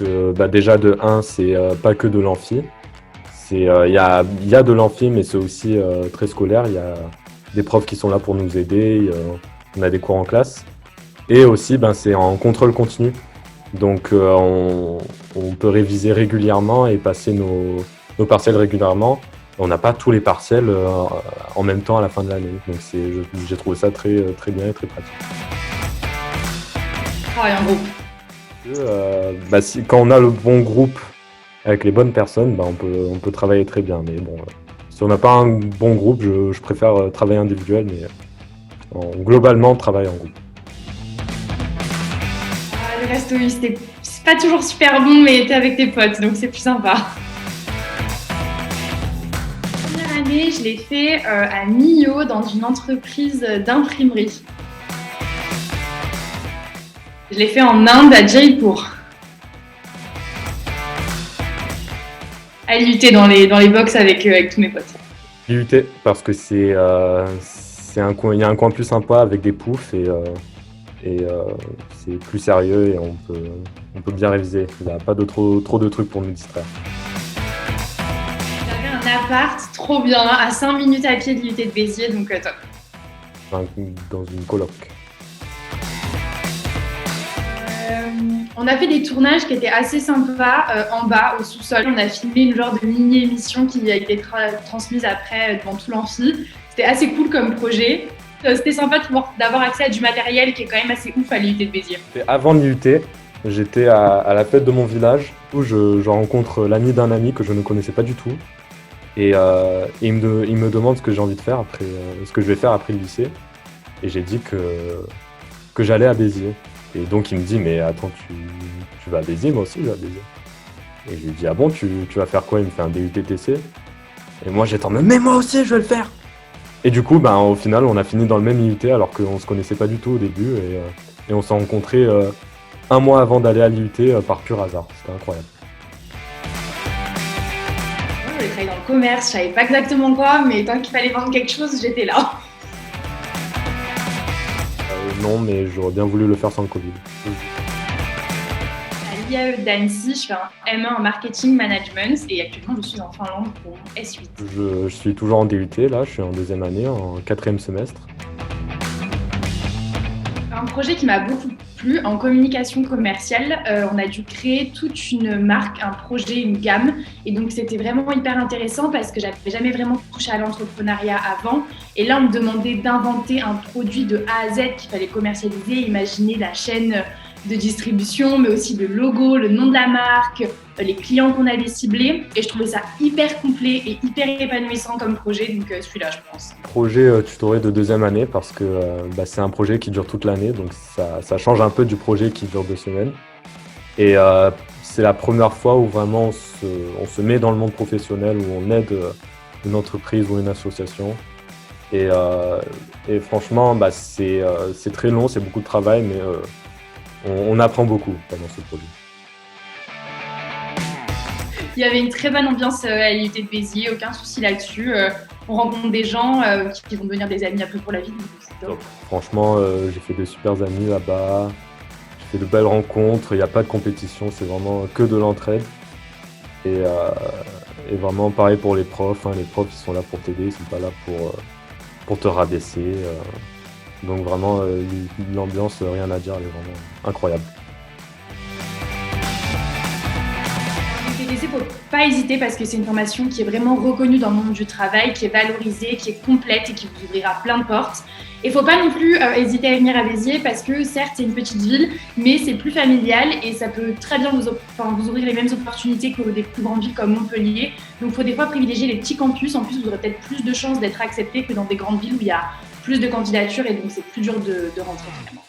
que déjà de 1, c'est pas que de l'amphi. Il y a de l'amphi, mais c'est aussi très scolaire. Il y a des profs qui sont là pour nous aider. On a des cours en classe. Et aussi, c'est en contrôle continu. Donc, on peut réviser régulièrement et passer nos partiels régulièrement. On n'a pas tous les partiels en même temps à la fin de l'année. Donc, j'ai trouvé ça très, très bien et très pratique. Travail en groupe. Quand on a le bon groupe avec les bonnes personnes, on peut travailler très bien. Mais bon, si on n'a pas un bon groupe, je préfère travailler individuel, mais globalement, travailler en groupe. Le resto, c'est pas toujours super bon, mais t'es avec tes potes, donc c'est plus sympa. La première année, je l'ai fait à Millau, dans une entreprise d'imprimerie. Je l'ai fait en Inde, à Jaipur. À l'IUT, dans les box avec tous mes potes. L'IUT, parce que il y a un coin plus sympa avec des poufs et c'est plus sérieux et on peut bien réviser. Il n'y a pas trop de trucs pour nous distraire. J'avais un appart trop bien, à 5 minutes à pied de l'IUT de Béziers, donc top. Dans une coloc. On a fait des tournages qui étaient assez sympas en bas, au sous-sol. On a filmé une genre de mini-émission qui a été transmise après devant tout l'amphi. C'était assez cool comme projet. C'était sympa d'avoir accès à du matériel qui est quand même assez ouf à l'IUT de Béziers. Avant l'IUT, j'étais à la fête de mon village où je rencontre l'ami d'un ami que je ne connaissais pas du tout. Et il me demande ce que j'ai envie de faire après, ce que je vais faire après le lycée. Et j'ai dit que j'allais à Béziers. Et donc il me dit, mais attends, tu vas à Béziers? Moi aussi je vais à Béziers. Et je lui dis, ah bon, tu vas faire quoi? Il me fait un DUT-TC. Et moi j'étais en mode, mais moi aussi je vais le faire! Et du coup, au final, on a fini dans le même IUT alors qu'on se connaissait pas du tout au début. Et on s'est rencontrés un mois avant d'aller à l'IUT par pur hasard. C'était incroyable. Moi, je voulais travailler dans le commerce, je savais pas exactement quoi, mais tant qu'il fallait vendre quelque chose, j'étais là. Non, mais j'aurais bien voulu le faire sans le Covid. À l'IAE d'Annecy, je fais un M1 en marketing management et actuellement je suis en Finlande pour mon S8. Je suis toujours en DUT, là, je suis en 2e année, en 4e semestre. Un projet qui m'a beaucoup plu en communication commerciale, on a dû créer toute une marque, un projet, une gamme, et donc c'était vraiment hyper intéressant parce que j'avais jamais vraiment touché à l'entrepreneuriat avant, et là on me demandait d'inventer un produit de A à Z qu'il fallait commercialiser, imaginer la chaîne de distribution, mais aussi le logo, le nom de la marque, les clients qu'on allait cibler, et je trouvais ça hyper complet et hyper épanouissant comme projet, donc celui-là je pense. Projet tutoré de 2e année parce que c'est un projet qui dure toute l'année, donc ça change un peu du projet qui dure 2 semaines. Et c'est la première fois où vraiment on se met dans le monde professionnel, où on aide une entreprise ou une association. Et franchement, c'est très long, c'est beaucoup de travail, mais on apprend beaucoup pendant ce projet. Il y avait une très bonne ambiance à l'IUT de Béziers, aucun souci là-dessus. On rencontre des gens qui vont devenir des amis après pour la vie, donc c'est top. Franchement, j'ai fait des super amis là-bas, j'ai fait de belles rencontres, il n'y a pas de compétition, c'est vraiment que de l'entraide. Et vraiment pareil pour les profs, les profs ils sont là pour t'aider, ils sont pas là pour te rabaisser. Donc vraiment, l'ambiance, rien à dire, elle est vraiment incroyable. Il ne faut pas hésiter parce que c'est une formation qui est vraiment reconnue dans le monde du travail, qui est valorisée, qui est complète et qui vous ouvrira plein de portes. Et il ne faut pas non plus hésiter à venir à Béziers parce que certes c'est une petite ville, mais c'est plus familial et ça peut très bien vous ouvrir les mêmes opportunités que des plus grandes villes comme Montpellier. Donc il faut des fois privilégier les petits campus, en plus vous aurez peut-être plus de chances d'être accepté que dans des grandes villes où il y a plus de candidatures et donc c'est plus dur de rentrer finalement.